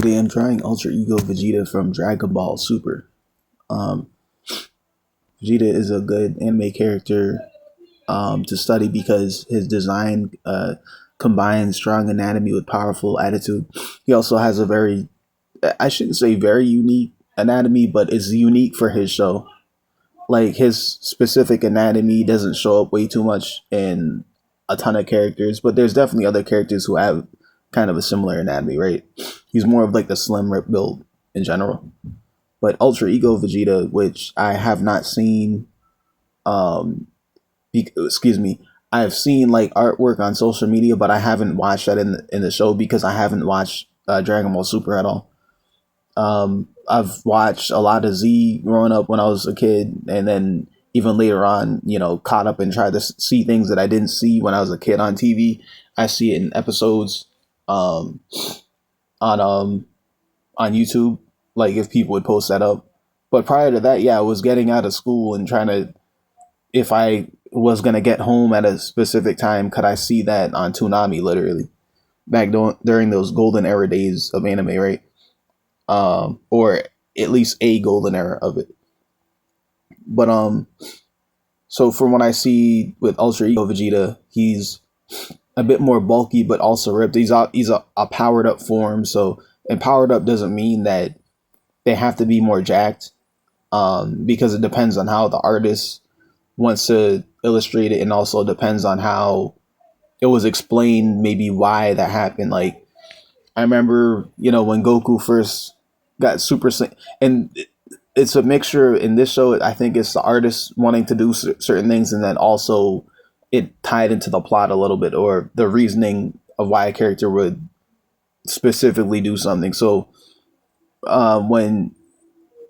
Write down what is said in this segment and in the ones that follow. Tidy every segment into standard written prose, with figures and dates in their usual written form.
Today I'm trying Ultra Ego Vegeta from Dragon Ball Super. Um, Vegeta is a good anime character to study because his design combines strong anatomy with powerful attitude. He also has a very, I shouldn't say very unique anatomy, but it's unique for his show. Like his specific anatomy doesn't show up way too much in a ton of characters, but there's definitely other characters who have kind of a similar anatomy, right? He's more of like the slim rip build in general. But Ultra Ego Vegeta, which I have not seen, um, excuse me, I have seen like artwork on social media, but I haven't watched that in the show because I haven't watched Dragon Ball Super at all. I've watched a lot of Z growing up when I was a kid, and then even later on, caught up and tried to see things that I didn't see when I was a kid on TV. I see it in episodes um, on on YouTube, like if people would post that up. But prior to that, yeah, I was getting out of school and trying to, if I was gonna get home at a specific time, could I see that on Toonami, literally back during those golden era days of anime, right? Or at least a golden era of it. But so from what I see with Ultra Ego Vegeta, he's a bit more bulky, but also ripped. He's a powered up form. So, and powered up doesn't mean that they have to be more jacked, because it depends on how the artist wants to illustrate it, and also depends on how it was explained, maybe why that happened. Like I remember, when Goku first got Super Saiyan, and it's a mixture in this show. I think it's the artist wanting to do certain things, and then also it tied into the plot a little bit, or the reasoning of why a character would specifically do something. So when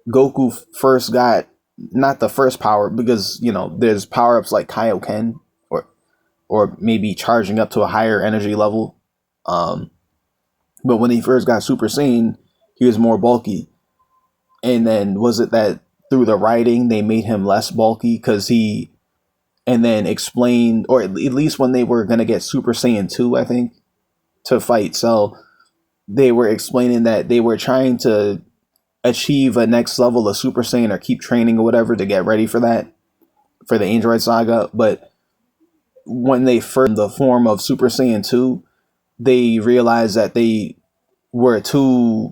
Goku first got, not the first power, because there's power ups like Kaioken, or maybe charging up to a higher energy level. But when he first got Super Saiyan, he was more bulky. And then was it that through the writing they made him less bulky because and then explained, or at least when they were gonna get Super Saiyan 2, I think, to fight Cell, they were explaining that they were trying to achieve a next level of Super Saiyan or keep training or whatever to get ready for that, for the Android Saga. But when they first the form of Super Saiyan 2, they realized that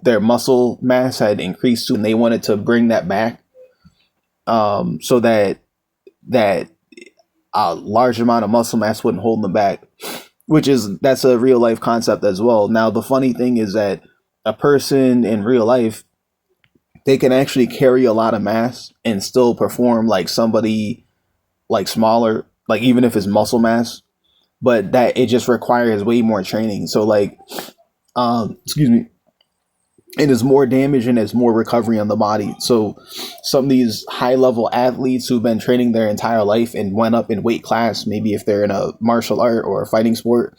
their muscle mass had increased too, and they wanted to bring that back, so that a large amount of muscle mass wouldn't hold them back, that's a real life concept as well. Now the funny thing is that a person in real life, they can actually carry a lot of mass and still perform like somebody like smaller, like even if it's muscle mass, but that it just requires way more training. So like, excuse me, it is more damage and it's more recovery on the body. So some of these high level athletes who've been training their entire life and went up in weight class, maybe if they're in a martial art or a fighting sport,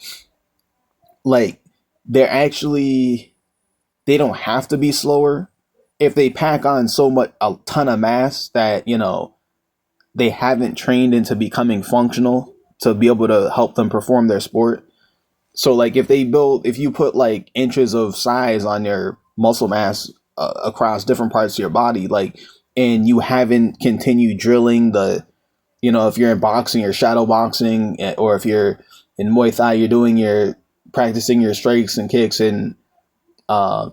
like they don't have to be slower if they pack on a ton of mass that, they haven't trained into becoming functional to be able to help them perform their sport. So like if you put like inches of size on your muscle mass across different parts of your body, like, and you haven't continued drilling if you're in boxing or shadow boxing, or if you're in Muay Thai, you're practicing your strikes and kicks in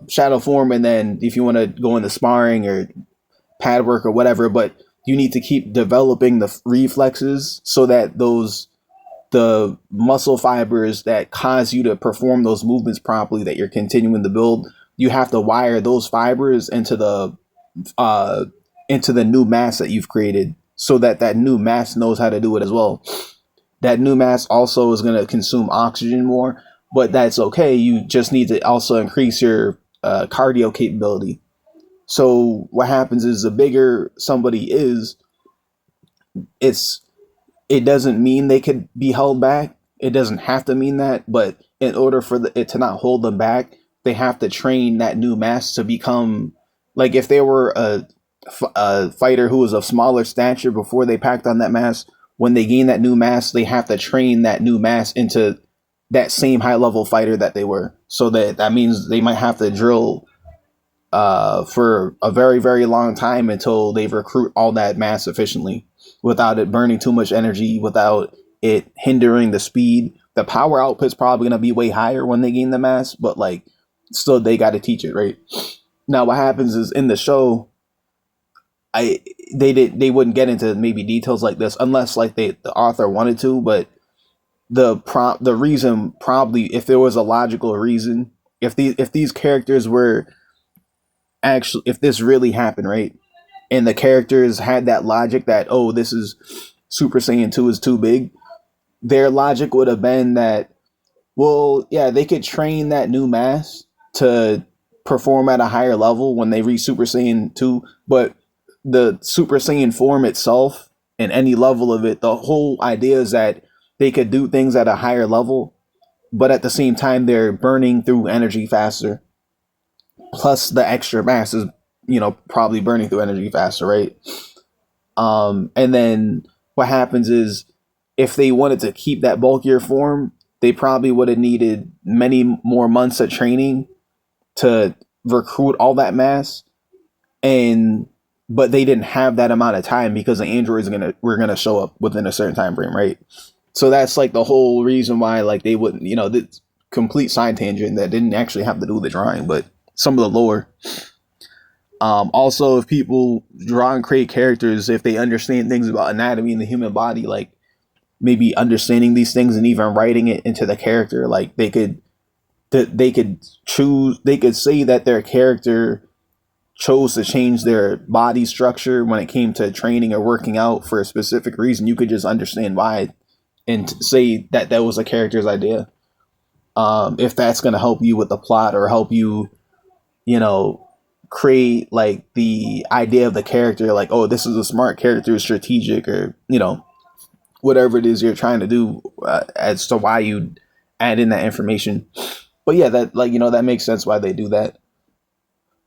shadow form. And then if you want to go into sparring or pad work or whatever, but you need to keep developing the reflexes so that the muscle fibers that cause you to perform those movements properly that you're continuing to build, you have to wire those fibers into the new mass that you've created, so that new mass knows how to do it as well. That new mass also is going to consume oxygen more, but that's okay. You just need to also increase your cardio capability. So what happens is the bigger somebody is, it doesn't mean they could be held back. It doesn't have to mean that, but in order for it to not hold them back, they have to train that new mass to become, like if they were a fighter who was of smaller stature before they packed on that mass, when they gain that new mass, they have to train that new mass into that same high level fighter that they were. So that means they might have to drill for a very, very long time until they recruit all that mass efficiently without it burning too much energy, without it hindering the speed. The power output's probably going to be way higher when they gain the mass, but like still they got to teach it, right? Now what happens is in the show, I they wouldn't get into maybe details like this unless like the author wanted to, but the reason, probably if there was a logical reason, if these characters were actually, if this really happened, right, and the characters had that logic that, oh, this is Super Saiyan 2 is too big, their logic would have been that, well, yeah, they could train that new mass to perform at a higher level when they reach Super Saiyan 2, but the Super Saiyan form itself and any level of it, the whole idea is that they could do things at a higher level, but at the same time, they're burning through energy faster. Plus, the extra mass is, probably burning through energy faster, right? And then what happens is, if they wanted to keep that bulkier form, they probably would have needed many more months of training to recruit all that mass, and but they didn't have that amount of time because the androids were gonna show up within a certain time frame, right? So that's like the whole reason why, like, they wouldn't, this complete side tangent that didn't actually have to do with the drawing, but some of the lore. Also, if people draw and create characters, if they understand things about anatomy in the human body, like maybe understanding these things and even writing it into the character, like they could say that their character chose to change their body structure when it came to training or working out for a specific reason. You could just understand why and say that that was a character's idea. If that's going to help you with the plot or help you, create like the idea of the character, like, oh, this is a smart character, strategic, or, whatever it is you're trying to do, as to why you add in that information. But yeah, that, like, that makes sense why they do that.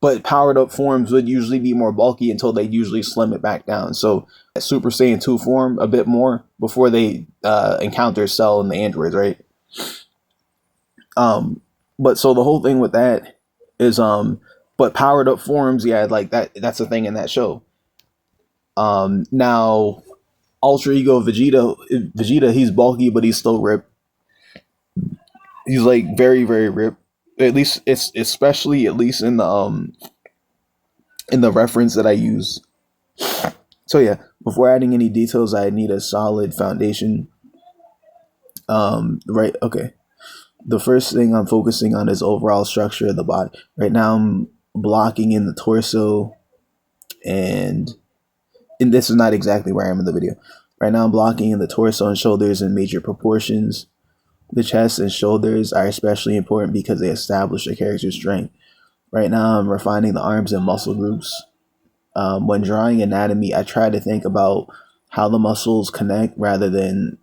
But powered up forms would usually be more bulky until they usually slim it back down. So Super Saiyan 2 form a bit more before they encounter Cell and the androids, right? But so the whole thing with that is, but powered up forms, yeah, like that's a thing in that show. Now Ultra Ego Vegeta, he's bulky, but he's still ripped. He's like very, very ripped. At least it's especially, at least in the reference that I use. So yeah, before adding any details, I need a solid foundation. Right, okay. The first thing I'm focusing on is overall structure of the body. Right now I'm blocking in the torso, and this is not exactly where I am in the video. Right now I'm blocking in the torso and shoulders in major proportions. The chest and shoulders are especially important because they establish a character's strength. Right now I'm refining the arms and muscle groups. When drawing anatomy, I try to think about how the muscles connect rather than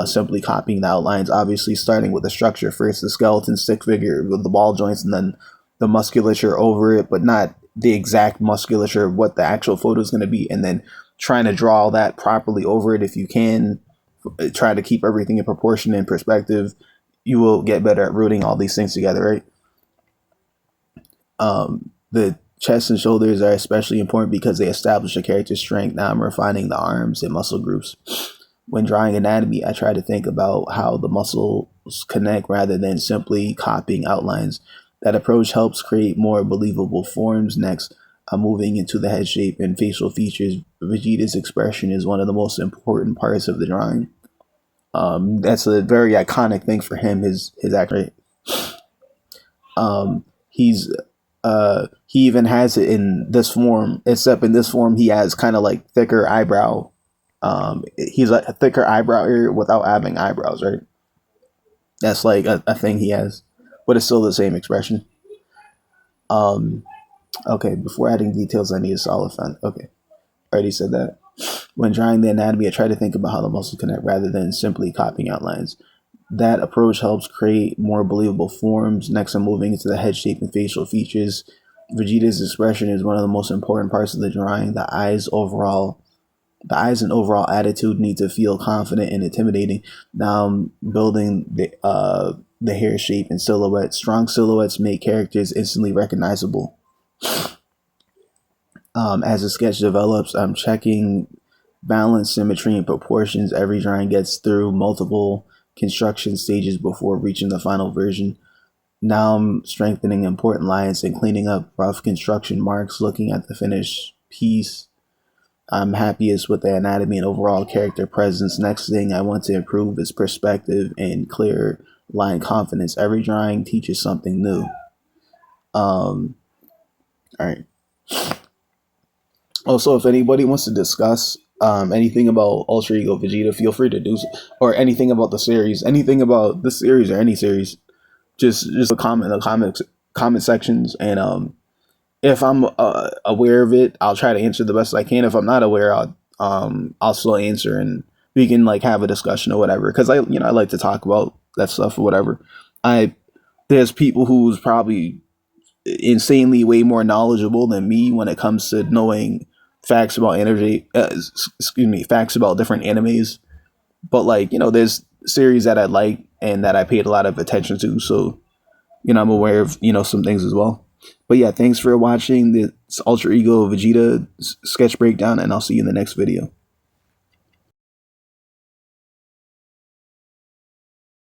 simply copying the outlines. Obviously, starting with the structure first, the skeleton, stick figure with the ball joints, and then the musculature over it, but not the exact musculature of what the actual photo is going to be. And then trying to draw that properly over it if you can. Try to keep everything in proportion and perspective. You will get better at rooting all these things together, right? The chest and shoulders are especially important because they establish a character's strength. Now I'm refining the arms and muscle groups. When drawing anatomy, I try to think about how the muscles connect rather than simply copying outlines. That approach helps create more believable forms. Next, I'm moving into the head shape and facial features. Vegeta's expression is one of the most important parts of the drawing. That's a very iconic thing for him, his act. He's he even has it in this form, except in this form he has kind of like thicker eyebrow. He's like a thicker eyebrow area without having eyebrows, right? That's like a thing he has, but it's still the same expression. Okay, before adding details, I need a solid foundation. Okay, already said that. When drawing the anatomy, I try to think about how the muscles connect rather than simply copying outlines. That approach helps create more believable forms. Next, I'm moving into the head shape and facial features. Vegeta's expression is one of the most important parts of the drawing. The eyes and overall attitude need to feel confident and intimidating. Now I'm building the hair shape and silhouette. Strong silhouettes make characters instantly recognizable. As the sketch develops, I'm checking balance, symmetry, and proportions. Every drawing gets through multiple construction stages before reaching the final version. Now I'm strengthening important lines and cleaning up rough construction marks. Looking at the finished piece, I'm happiest with the anatomy and overall character presence. Next thing I want to improve is perspective and clear line confidence. Every drawing teaches something new. All right. Also, if anybody wants to discuss anything about Ultra Ego Vegeta, feel free to do so. Or anything about the series, anything about the series or any series, just a comment in the comment sections. And if I'm aware of it, I'll try to answer the best I can. If I'm not aware, I'll still answer, and we can like have a discussion or whatever. Because I like to talk about that stuff or whatever. I There's people who's probably insanely way more knowledgeable than me when it comes to knowing facts about energy. Facts about different animes. But like there's series that I like and that I paid a lot of attention to, so I'm aware of some things as well. But yeah, thanks for watching this Ultra Ego Vegeta sketch breakdown, and I'll see you in the next video.